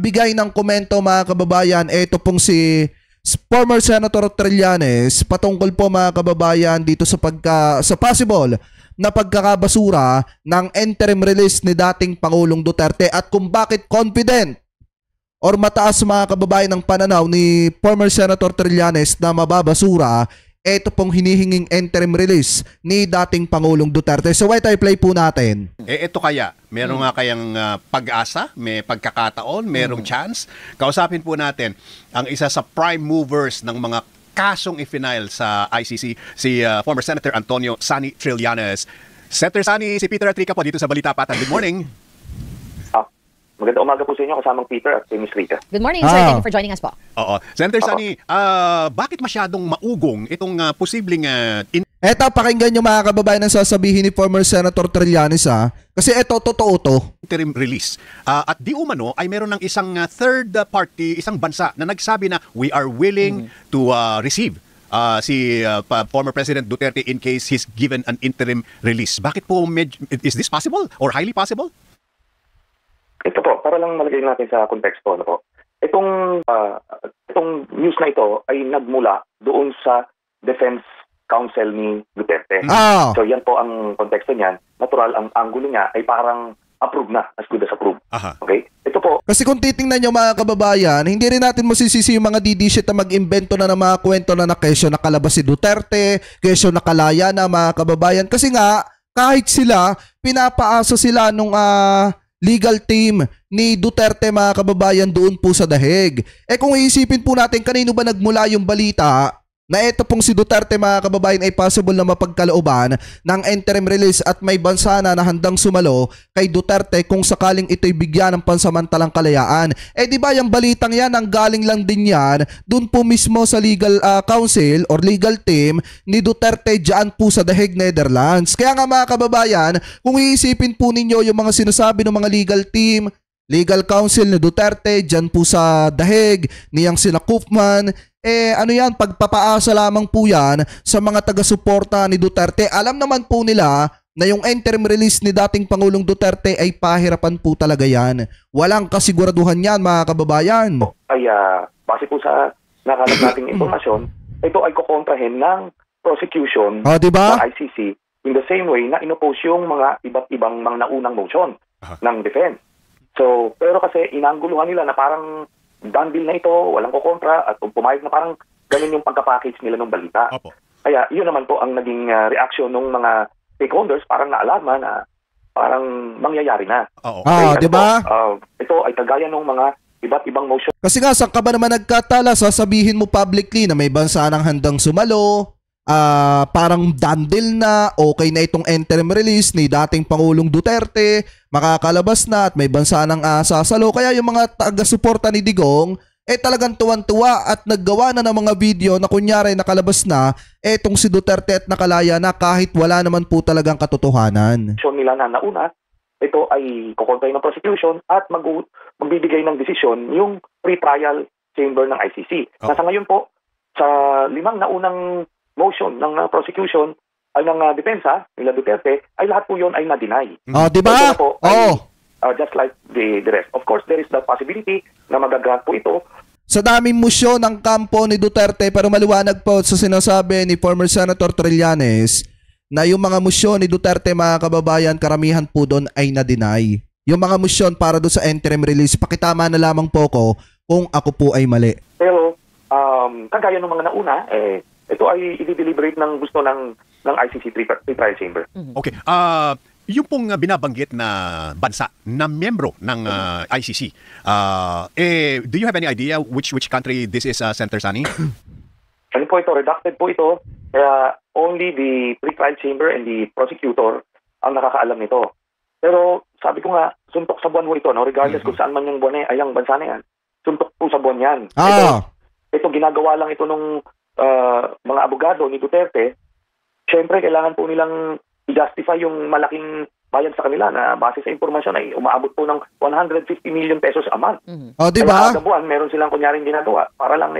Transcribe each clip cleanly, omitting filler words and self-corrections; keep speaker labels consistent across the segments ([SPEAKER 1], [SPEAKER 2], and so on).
[SPEAKER 1] nagbigay ng komento mga kababayan, ito pong si former Senator Trillanes patungkol po mga kababayan dito sa possible na pagkakabasura ng interim release ni dating Pangulong Duterte at kung bakit confident or mataas mga kababayan ng pananaw ni former Senator Trillanes na mababasura ito pong hinihinging interim release ni dating Pangulong Duterte. So why tayo play po natin?
[SPEAKER 2] Ito kaya, meron nga kayang pag-asa, may pagkakataon, merong chance. Kausapin po natin ang isa sa prime movers ng mga kasong i-file sa ICC, si former Senator Antonio Sani Trillanes. Senator Sani, si Peter Atrica po dito sa Balita Patan. Good morning.
[SPEAKER 3] Magandang umaga po sa inyo, kasamang Peter at Miss Rita.
[SPEAKER 4] Good morning, sir. Thank you for joining us po.
[SPEAKER 2] Oo. Senator Sani, bakit masyadong maugong itong posibleng...
[SPEAKER 1] Eto, pakinggan nyo mga kababayan ang sasabihin ni former Senator Trillanes kasi eto, totoo to.
[SPEAKER 2] Interim release. At di umano ay meron ng isang third party, isang bansa na nagsabi na we are willing to receive si former President Duterte in case he's given an interim release. Bakit po, is this possible or highly possible?
[SPEAKER 3] Ito po, para lang malagay natin sa konteksto, ano po. Itong news na ito ay nagmula doon sa Defense Council ni Duterte. So yan po ang konteksto niyan. Natural, ang angulo niya ay parang approved na, as good as approved. Okay? Ito po.
[SPEAKER 1] Kasi kung titingnan nyo mga kababayan, hindi rin natin masisisi yung mga DD shit na mag-invento na ng mga kwento na kesyo nakalabas si Duterte, kesyo nakalaya na mga kababayan. Kasi nga, kahit sila, pinapaasa sila nung legal team ni Duterte mga kababayan doon po sa dahig. Kung iisipin po natin kanino ba nagmula yung balita na ito pong si Duterte mga kababayan ay possible na mapagkalooban ng interim release at may bansa na handang sumalo kay Duterte kung sakaling ito'y bigyan ng pansamantalang kalayaan. Di ba yung balitang yan, ang galing lang din yan doon po mismo sa legal council or legal team ni Duterte dyan po sa The Hague, Netherlands. Kaya nga mga kababayan, kung iisipin po ninyo yung mga sinasabi ng mga legal team, legal council ni Duterte dyan po sa The Hague, niyang sina Koopman, ano yan, pagpapaasa lamang po yan sa mga taga-suporta ni Duterte. Alam naman po nila na yung interim release ni dating Pangulong Duterte ay pahirapan po talaga yan. Walang kasiguraduhan yan mga kababayan.
[SPEAKER 3] Ay base po sa nakalap nating impormasyon, ito ay kukontrahin ng prosecution
[SPEAKER 1] diba?
[SPEAKER 3] ng ICC in the same way na inopose yung mga iba't ibang mga naunang motion ng defense. So, pero kasi inangguluhan nila na parang done deal na ito, walang kukontra, at kung pumayag na parang ganun yung pagka-package nila ng balita.
[SPEAKER 2] Opo.
[SPEAKER 3] Kaya yun naman po ang naging reaction ng mga stakeholders, parang naalarma na parang mangyayari na.
[SPEAKER 1] Di ba?
[SPEAKER 3] Ito ay kagaya ng mga iba't ibang motion.
[SPEAKER 1] Kasi nga, saan ka ba naman nagkatala? Sasabihin mo publicly na may bansa ng handang sumalo, parang done deal na, okay na itong interim release ni dating Pangulong Duterte, makakalabas na at may bansa ng sasalo. Kaya yung mga taga-suporta ni Digong, talagang tuwan-tuwa at naggawa na ng mga video na kunyari nakalabas na etong si Duterte at nakalaya na kahit wala naman po talagang katotohanan.
[SPEAKER 3] Nila na nauna, ito ay kukontay ng prosecution at magbibigay ng desisyon yung pre-trial chamber ng ICC. Nasa ngayon po, sa 5 naunang motion ng prosecution ay ng depensa nila Duterte ay lahat po yon ay na-deny.
[SPEAKER 1] Di ba?
[SPEAKER 3] Just like the rest. Of course, there is the possibility na magagrant po ito.
[SPEAKER 1] Sa daming musyon ng kampo ni Duterte, pero maliwanag po sa sinasabi ni former Senator Trillanes na yung mga musyon ni Duterte mga kababayan, karamihan po doon ay na-deny. Yung mga musyon para doon sa interim release, pakitama na lamang po ko kung ako po ay mali.
[SPEAKER 3] Pero kagaya ng mga nauna, ito ay i-deliberate ng gusto ng ICC pre-trial chamber.
[SPEAKER 2] Okay. Yung pong binabanggit na bansa na miyembro ng ICC, do you have any idea which country this is, Senator Sani?
[SPEAKER 3] Ano po ito? Redacted po ito. Kaya only the pre-trial chamber and the prosecutor ang nakakaalam nito. Pero sabi ko nga, suntok sa buwan mo ito, no? Regardless kung saan man yung buwan ay ang bansa na yan. Suntok po sa buwan yan. Ito ginagawa lang ito nung mga abogado ni Duterte. Siyempre, kailangan po nilang i-justify yung malaking bayad sa kanila na base sa impormasyon ay umaabot po ng 150 million pesos a month.
[SPEAKER 1] Diba?
[SPEAKER 3] Kada buwan, meron silang kunyaring ginagawa para lang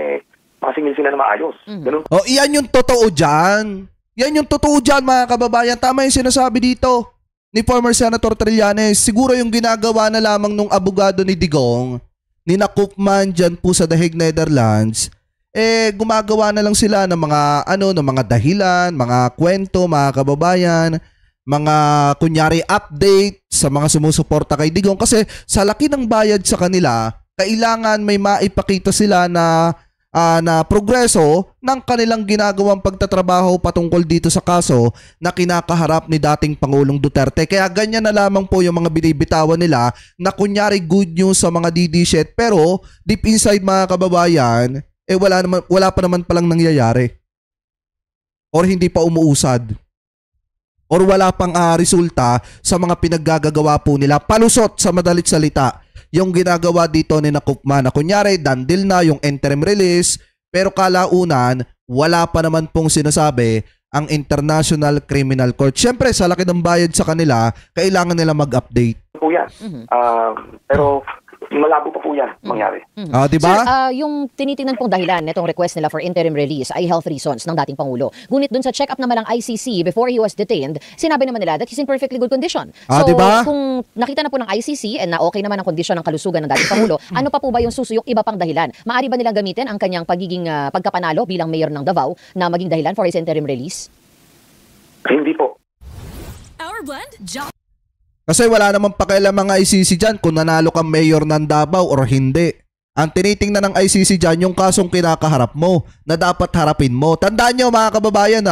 [SPEAKER 3] masingil sila na maayos. Ganun.
[SPEAKER 1] Iyan yung totoo dyan. Yan yung totoo dyan mga kababayan. Tama yung sinasabi dito ni former Senator Trillanes. Siguro yung ginagawa na lamang nung abogado ni Digong ni na Koopman dyan po sa The Hague, Netherlands, gumagawa na lang sila ng mga ng mga dahilan, mga kwento, mga kababayan, mga kunyari update sa mga sumusuporta kay Digong kasi sa laki ng bayad sa kanila, kailangan may maipakita sila na progreso ng kanilang ginagawang pagtatrabaho patungkol dito sa kaso na kinakaharap ni dating Pangulong Duterte. Kaya ganyan na lamang po yung mga binibitawan nila na kunyari good news sa mga DD shit pero deep inside mga kababayan, wala pa naman palang nangyayari. Or hindi pa umuusad. Or wala pang resulta sa mga pinaggagawa po nila. Palusot sa madalit salita yung ginagawa dito ni na Koopman. Kunyari, dandil na yung interim release, pero kalaunan, wala pa naman pong sinasabi ang International Criminal Court. Siyempre, sa laki ng bayad sa kanila, kailangan nila mag-update.
[SPEAKER 3] Po yan. Pero malabo pa po yan mangyari.
[SPEAKER 1] Diba?
[SPEAKER 4] Sir, yung tinitingnan pong dahilan nitong request nila for interim release ay health reasons ng dating Pangulo. Ngunit dun sa check-up naman ng ICC before he was detained, sinabi naman nila that he's in perfectly good condition. So,
[SPEAKER 1] diba?
[SPEAKER 4] Kung nakita na po ng ICC and na okay naman ang kondisyon ng kalusugan ng dating Pangulo, ano pa po ba yung susuyok iba pang dahilan? Maari ba nilang gamitin ang kanyang pagiging pagkapanalo bilang mayor ng Davao na maging dahilan for his interim release?
[SPEAKER 3] Hindi po.
[SPEAKER 5] Our blend,
[SPEAKER 1] Kasi wala namang pakialam ang ICC dyan kung nanalo kang mayor ng Davao or hindi. Ang tinitingnan ng ICC dyan yung kasong kinakaharap mo na dapat harapin mo. Tandaan nyo mga kababayan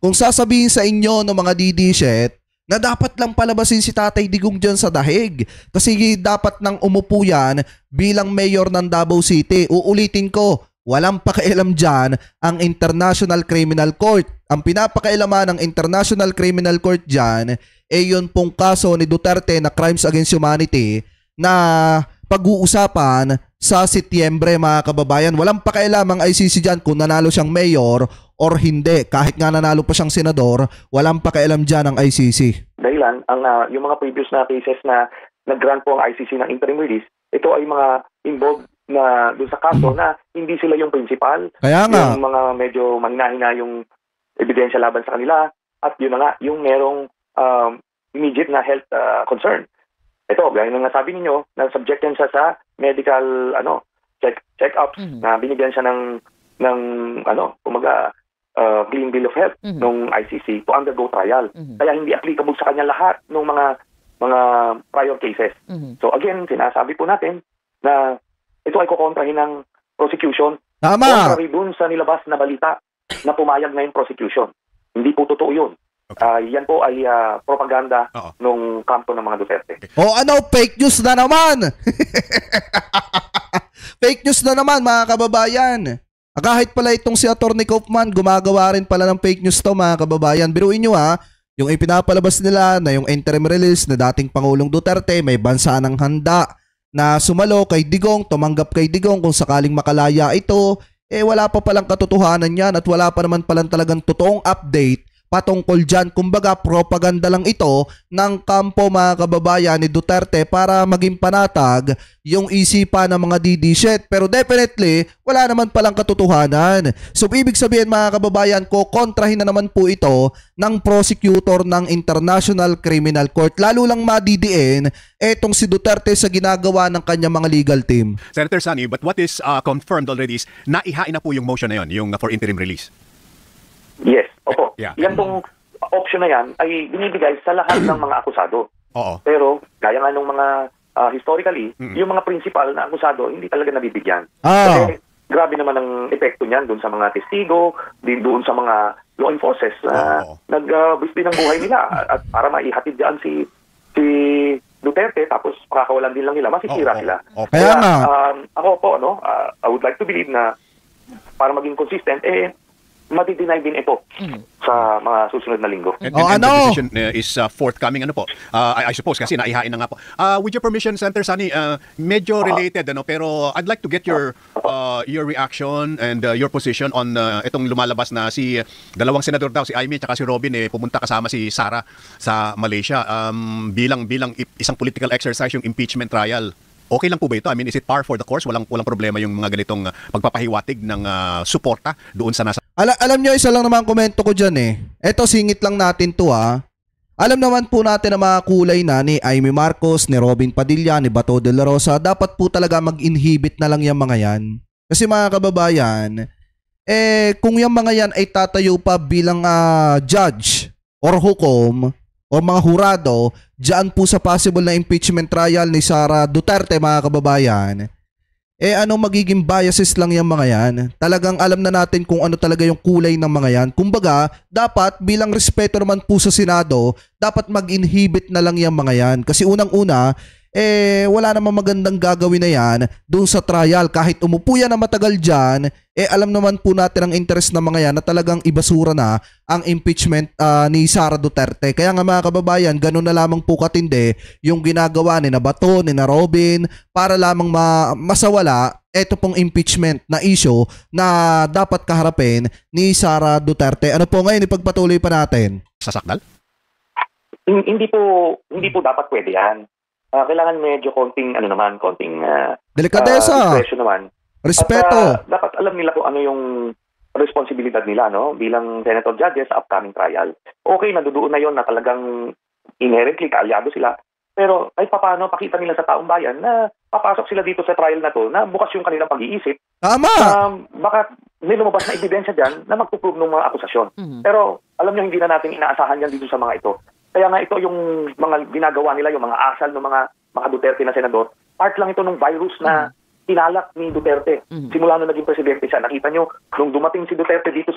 [SPEAKER 1] kung sasabihin sa inyo ng mga DD shit na dapat lang palabasin si Tatay Digong dyan sa dahig. Kasi dapat nang umupo yan bilang mayor ng Davao City. Uulitin ko, walang pakialam dyan ang International Criminal Court. Ang pinapakailaman ng International Criminal Court dyan yun pong kaso ni Duterte na Crimes Against Humanity na pag-uusapan sa Setyembre mga kababayan. Walang pakialam ang ICC dyan kung nanalo siyang mayor or hindi. Kahit nga nanalo pa siyang senador, walang pakialam dyan ang ICC.
[SPEAKER 3] Dahilan, yung mga previous na cases na nag-grant po ang ICC ng interim release, ito ay mga involved na doon sa kaso na hindi sila yung principal.
[SPEAKER 1] Kaya nga.
[SPEAKER 3] Yung mga medyo manghina yung ebidensya laban sa kanila at yun na nga, yung merong immediate na health concern. Ito, gaya ng nasabi ninyo, na subject yan siya sa medical check-ups na binigyan siya ng clean bill of health ng ICC to undergo trial. Kaya hindi applicable sa kanya lahat ng mga prior cases. So again, sinasabi po natin na ito ay kukontrahin ng prosecution.
[SPEAKER 1] Tama!
[SPEAKER 3] Contrary dun sa nilabas na balita na pumayag na yung prosecution. Hindi po totoo yun. Yan po ay propaganda nung kampo ng mga Duterte.
[SPEAKER 1] Fake news na naman! Fake news na naman mga kababayan. Kahit pala itong si Atty. Koopman, gumagawa rin pala ng fake news to mga kababayan. Biruin nyo yung ipinapalabas nila na yung interim release na dating Pangulong Duterte, may bansa ng handa na sumalo kay Digong, tumanggap kay Digong kung sakaling makalaya ito, wala pa palang katotohanan yan at wala pa naman palang talagang totoong update patungkol dyan. Kumbaga, propaganda lang ito ng kampo mga kababayan ni Duterte para maging panatag yung isipan ng mga DD shit. Pero definitely, wala naman palang katotohanan. So, ibig sabihin mga kababayan ko, kontrahin na naman po ito ng prosecutor ng International Criminal Court. Lalo lang madidiin etong si Duterte sa ginagawa ng kanyang mga legal team.
[SPEAKER 2] Senator Sonny, but what is confirmed already is naihain na po yung motion na yun, yung for interim release.
[SPEAKER 3] Yes, opo.
[SPEAKER 2] Yeah.
[SPEAKER 3] Yan pong option na yan ay binibigay sa lahat ng mga akusado.
[SPEAKER 2] Oo.
[SPEAKER 3] Pero, gaya nga nung mga historically, yung mga principal na akusado, hindi talaga nabibigyan. Kasi grabe naman ang epekto niyan doon sa mga testigo, doon sa mga law enforcers na nagbisbis ng buhay nila at para maihatid diyan si Duterte tapos makakawalan din lang nila, masisira sila.
[SPEAKER 1] Kaya nga.
[SPEAKER 3] Ako po, I would like to believe na para maging consistent, madi-deny din ito sa mga susunod na linggo.
[SPEAKER 2] And the decision is forthcoming, I suppose, kasi naihain na nga po. With your permission, Senator Sonny, medyo related, pero I'd like to get your reaction and your position on itong lumalabas na si dalawang senador daw, si Aimee at si Robin, pumunta kasama si Sara sa Malaysia bilang isang political exercise yung impeachment trial. Okay lang po ba ito? I mean, is it par for the course? Walang problema yung mga ganitong pagpapahiwatig ng suporta doon sa nasa...
[SPEAKER 1] Alam nyo, isa lang naman komento ko dyan Eto, singit lang natin to Alam naman po natin na mga kulay na ni Amy Marcos, ni Robin Padilla, ni Bato de la Rosa, dapat po talaga mag-inhibit na lang yung mga yan. Kasi mga kababayan, kung yung mga yan ay tatayo pa bilang judge or hukom o mga hurado, dyan po sa possible na impeachment trial ni Sara Duterte, mga kababayan, anong magiging biases lang yung mga yan? Talagang alam na natin kung ano talaga yung kulay ng mga yan. Kumbaga, dapat bilang respeto naman po sa Senado, dapat mag-inhibit na lang yung mga yan. Kasi unang-una, wala namang magandang gagawin na yan doon sa trial. Kahit umupo yan na matagal dyan, alam naman po natin ang interest ng mga yan na talagang ibasura na ang impeachment ni Sara Duterte. Kaya nga mga kababayan, ganun na lamang po katindi yung ginagawa ni na Bato, ni na Robin, para lamang masawala ito pong impeachment na issue na dapat kaharapin ni Sara Duterte. Ano po ngayon, ipagpatuloy pa natin?
[SPEAKER 2] Sasakdal?
[SPEAKER 3] Hindi po dapat pwede yan. Kailangan medyo konting
[SPEAKER 1] Delikadesa.
[SPEAKER 3] discretion naman.
[SPEAKER 1] Respeto.
[SPEAKER 3] At dapat alam nila kung ano yung responsibilidad nila, no, bilang senator judges sa upcoming trial. Okay, nandoon na yon na talagang inherently kaalyado sila. Pero ay paano pakita nila sa taong bayan na papasok sila dito sa trial na to na bukas yung kanilang pag-iisip.
[SPEAKER 1] Tama.
[SPEAKER 3] Baka may lumabas na ebidensya dyan na magpuprove ng mga akusasyon. Pero alam nyo, hindi na natin inaasahan yan dito sa mga ito. Kaya nga ito yung mga ginagawa nila, yung mga asal ng mga Duterte na senador, part lang ito ng virus na tinalak ni Duterte. Simula nung naging presidente siya, nakita nyo, nung dumating si Duterte dito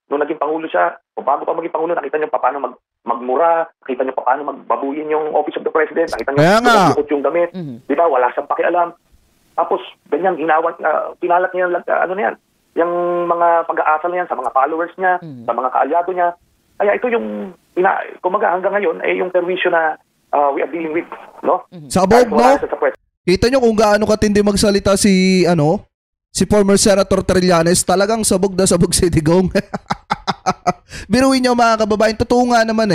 [SPEAKER 3] nung naging pangulo siya, o bago pa maging pangulo, nakita nyo paano magmura, nakita nyo paano magbabuyin yung office of the president, nakita nyo yung damit, di ba, wala siyang pakialam. Tapos, ganyan, tinalak niya, yung mga pag-aasal niya sa mga followers niya, sa mga kaalyado niya. Kaya ito yung, kumaga hanggang ngayon, yung perwisyo na we are dealing with, no?
[SPEAKER 1] Sabog, no? Kita nyo kung gaano katindi magsalita si former Senator Trillanes, talagang sabog na sabog si Digong. Biruin nyo mga kababayan, totoo nga naman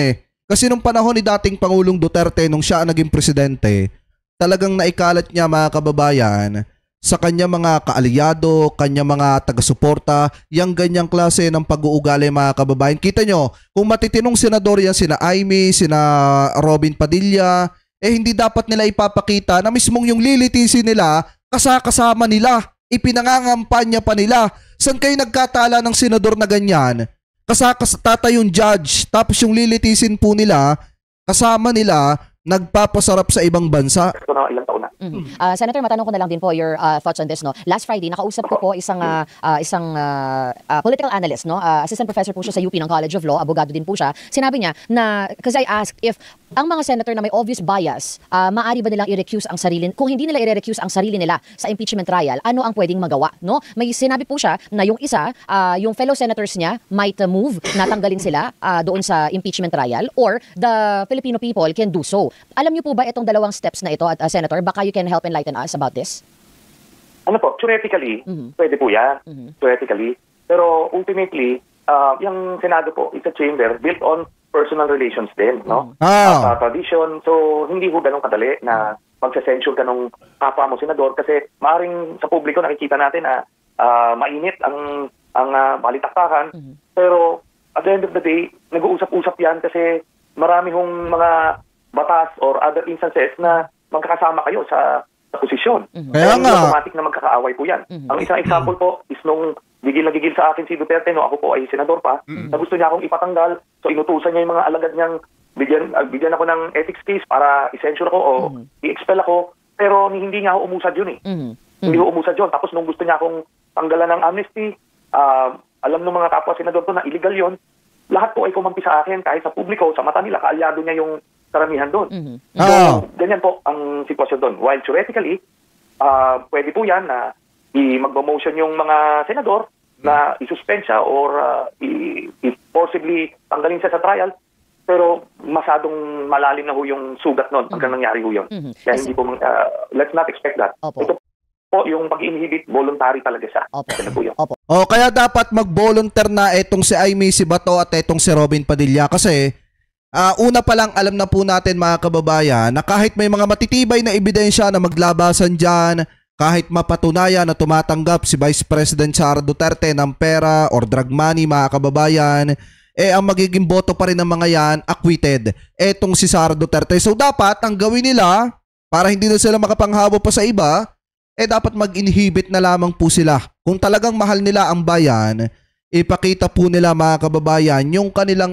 [SPEAKER 1] Kasi nung panahon ni dating Pangulong Duterte, nung siya naging presidente, talagang naikalat niya mga kababayan sa kanya mga kaalyado, kanya mga taga-suporta, yung ganyang klase ng pag-uugali mga kababayan. Kita nyo, kung matitinong senador yan, sina Amy, sina Robin Padilla, hindi dapat nila ipapakita na mismong yung lilitisin nila, kasama nila, ipinangangampanya pa nila. Saan kayo nagkatala ng senador na ganyan? Kasakasatata yung judge, tapos yung lilitisin po nila, kasama nila, nagpapasarap sa ibang bansa.
[SPEAKER 3] Ito na ilang taon na.
[SPEAKER 4] Senator, matanong ko na lang din po your thoughts on this, no? Last Friday, nakausap ko po isang political analyst, no? Assistant professor po siya sa UP ng College of Law, abogado din po siya. Sinabi niya na, because I asked if ang mga senator na may obvious bias, maaari ba nilang i-recuse ang sarili, kung hindi nila i-recuse ang sarili nila sa impeachment trial, ano ang pwedeng magawa, no? May sinabi po siya na yung isa, yung fellow senators niya might move, natanggalin sila doon sa impeachment trial, or the Filipino people can do so. Alam niyo po ba itong dalawang steps na ito, Senator? Baka you can help enlighten us about this?
[SPEAKER 3] Ano po, theoretically, pwede po yan. Theoretically. Pero ultimately, yung Senado po, it's a chamber built on personal relations din, no? Tradition. So, hindi po ganun kadali na magsa-censure ka nung kapwa mo senador kasi maaaring sa publiko nakikita natin na mainit ang balitaktakan. Pero at the end of the day, nag-uusap-usap yan kasi marami hong mga batas or other instances na magkakasama kayo sa posisyon.
[SPEAKER 1] Kaya nga.
[SPEAKER 3] Automatic na magkakaaway po yan. Ang isang example po is nung gigil na gigil sa akin si Duterte, no, ako po ay senador pa, na gusto niya akong ipatanggal. So inutusan niya yung mga alagad niyang bigyan ako ng ethics case para i-censure ako o i-expel ako. Pero hindi nga ako umusad yun Hindi ako umusad yun. Tapos nung gusto niya akong tanggalan ng amnesty, alam ng mga kapwa senador to na illegal yun. Lahat po ay kumampi sa akin kahit sa publiko, sa mata nila, kaalyado niya yung karamihan doon. So, ganyan po ang sitwasyon doon. While theoretically, pwede po yan na magbo-motion yung mga senador na i-suspend siya or possibly tanggalin siya sa trial. Pero masadong malalim na ho yung sugat noon pagka nangyari ho yun. Kaya hindi po, let's not expect that. Ito po yung pag-inhibit, voluntary talaga siya.
[SPEAKER 1] Kaya dapat mag-volunteer na itong si Amy, si Bato at itong si Robin Padilla kasi una pa lang alam na po natin mga kababayan na kahit may mga matitibay na ebidensya na maglabasan dyan, kahit mapatunayan na tumatanggap si Vice President Sara Duterte ng pera or drug money mga kababayan, ang magiging boto pa rin ng mga yan, acquitted. Etong si Sara Duterte. So dapat, ang gawin nila, para hindi na sila makapanghawa pa sa iba, dapat mag-inhibit na lamang po sila. Kung talagang mahal nila ang bayan, ipakita po nila mga kababayan yung kanilang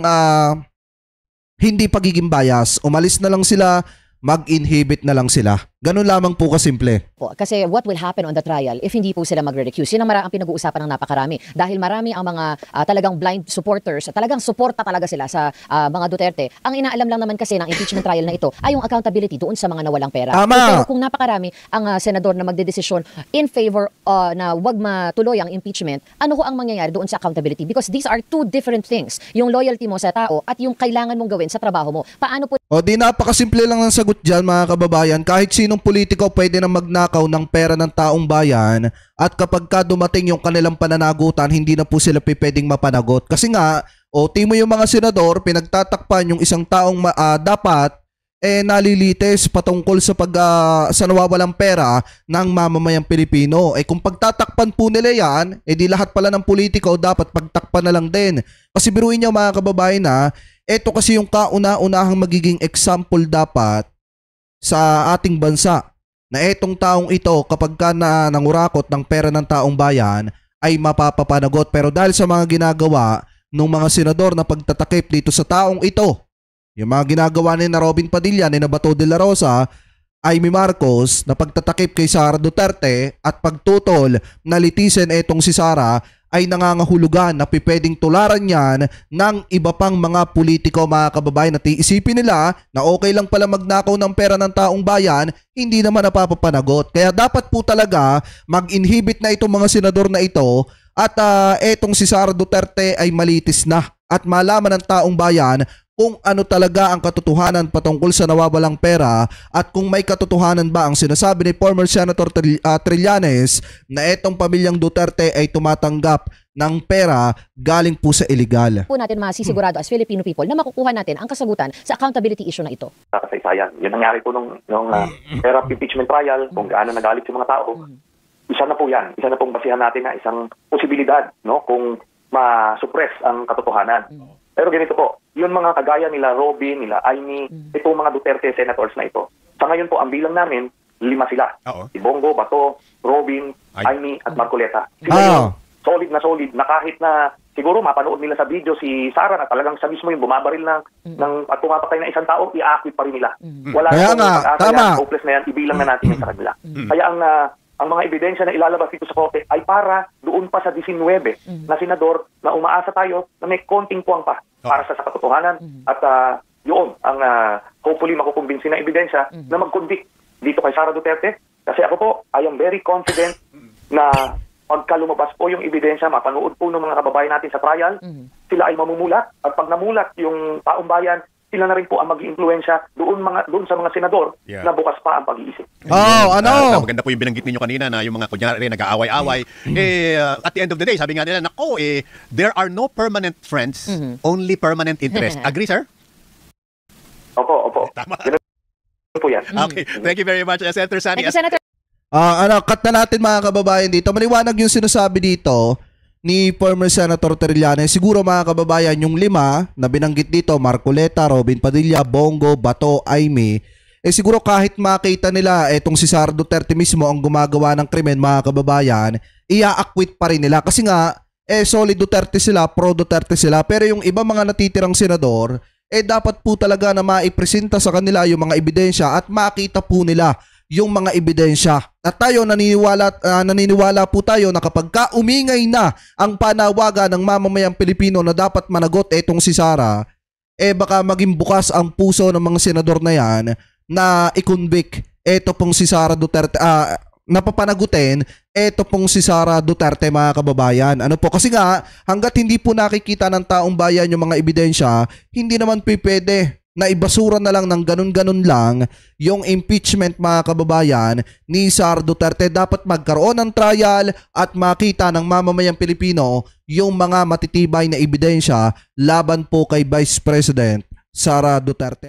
[SPEAKER 1] hindi pagiging bias. Umalis na lang sila, mag-inhibit na lang sila. Ganun lamang po kasimple.
[SPEAKER 4] Kasi what will happen on the trial if hindi po sila magre-recuse? Yun ang pinag-uusapan ng napakarami. Dahil marami ang mga talagang blind supporters, talagang suporta talaga sila sa mga Duterte. Ang inaalam lang naman kasi ng impeachment trial na ito ay yung accountability doon sa mga nawalang pera.
[SPEAKER 1] Tama.
[SPEAKER 4] Pero kung napakarami ang senador na magdedesisyon in favor na wag matuloy ang impeachment, ano ho ang mangyayari doon sa accountability? Because these are two different things. Yung loyalty mo sa tao at yung kailangan mong gawin sa trabaho mo. Paano po
[SPEAKER 1] Di napakasimple lang ng sagot dyan mga kababayan. Kahit sinong politiko pwede na magnakaw ng pera ng taong bayan at kapag ka dumating yung kanilang pananagutan, hindi na po sila pwedeng mapanagot. Kasi nga, timo yung mga senador, pinagtatakpan yung isang taong dapat nalilites patungkol sa sa nawawalang pera ng mamamayang Pilipino. Kung pagtatakpan po nila yan, di lahat pala ng politiko dapat pagtakpan na lang din. Kasi biruin niyo mga kababayan na, ito kasi yung kauna-unahang magiging example dapat sa ating bansa na etong taong ito kapag ka nangurakot ng pera ng taong bayan ay mapapapanagot. Pero dahil sa mga ginagawa ng mga senador na pagtatakip dito sa taong ito, yung mga ginagawa ni na Robin Padilla, ni na Bato de la Rosa, Amy Marcos na pagtatakip kay Sara Duterte at pagtutol na litisin etong si Sara ay nangangahulugan na pipwedeng tularan yan ng iba pang mga politiko mga kababayan at iisipin nila na okay lang pala magnakaw ng pera ng taong bayan, hindi naman napapapanagot. Kaya dapat po talaga mag-inhibit na itong mga senador na ito at etong si Sara Duterte ay malitis na at malaman ng taong bayan kung ano talaga ang katotohanan patungkol sa nawawalang pera at kung may katotohanan ba ang sinasabi ni former Senator Trillanes na etong pamilyang Duterte ay tumatanggap ng pera galing po sa illegal.
[SPEAKER 4] po natin masisigurado as Filipino people na makukuha natin ang kasagutan sa accountability issue na ito?
[SPEAKER 3] Kasaysayan. Yun nangyari po nung era of impeachment trial, kung gaano nagalit yung mga tao. Isa na po yan. Isa na pong basihan natin na isang posibilidad, no, kung ma-suppress ang katotohanan. Pero ganito po, yung mga kagaya nila Robin, nila Amy, itong mga Duterte senators na ito. Sa ngayon po, ang bilang namin, 5 sila. Si Bongo, Bato, Robin, Amy, at Marcoleta. Sila yung solid na kahit na siguro mapanood nila sa video si Sara na talagang sa mismo yung bumabaril ng at pumapatay na isang tao, i-acquit pa rin nila. Wala
[SPEAKER 1] Kaya
[SPEAKER 3] na pong pag-asa yan, hopeless na yan, ibilang na natin yung sa kanila. Kaya ang mga ebidensya na ilalabas dito sa korte ay para doon pa sa 19 na senador na umaasa tayo na may konting puwang pa para sa katotohanan at yun ang hopefully makukumbinsi na ebidensya na mag-convict dito kay Sara Duterte. Kasi ako po, I am very confident na pagka lumabas po yung ebidensya, mapanood po ng mga kababayan natin sa trial, sila ay mamumulat at pag namulat yung taong bayan, sila na rin po ang mag-iimpluwensya doon sa mga senador na bukas pa ang pag-iisip.
[SPEAKER 2] Maganda po yung binanggit ninyo kanina na yung mga kunyari nag-aaway-away. At the end of the day, sabi nga nila, there are no permanent friends, only permanent interest. Agree, sir?
[SPEAKER 3] Opo.
[SPEAKER 2] Tama.
[SPEAKER 3] Ganun po yan.
[SPEAKER 2] Okay. Thank you very much, Senator Sani.
[SPEAKER 4] Thank you, Senator.
[SPEAKER 1] Cut na natin mga kababayan dito. Maliwanag yung sinasabi dito ni former Senator Trillanes. Siguro mga kababayan, yung 5 na binanggit dito, Marcoleta, Robin Padilla, Bongo, Bato, Amy, siguro kahit makita nila etong si Sara Duterte mismo ang gumagawa ng krimen mga kababayan, ia-acquit pa rin nila. Kasi nga, solid Duterte sila, pro Duterte sila. Pero yung iba mga natitirang senador, dapat po talaga na maipresenta sa kanila yung mga ebidensya at makita po nila yung mga ebidensya. At tayo naniniwala po tayo na kapag umingay na ang panawagan ng mamamayang Pilipino na dapat managot etong si Sara, baka maging bukas ang puso ng mga senador na yan na i-convict eto pong si Sara Duterte, napapanagutin eto pong si Sara Duterte mga kababayan. Ano po? Kasi nga, hanggat hindi po nakikita ng taong bayan yung mga ebidensya, hindi naman pwede na ibasura na lang ng ganun-ganun lang yung impeachment mga kababayan ni Sara Duterte. Dapat magkaroon ng trial at makita ng mamamayang Pilipino yung mga matitibay na ebidensya laban po kay Vice President Sara Duterte.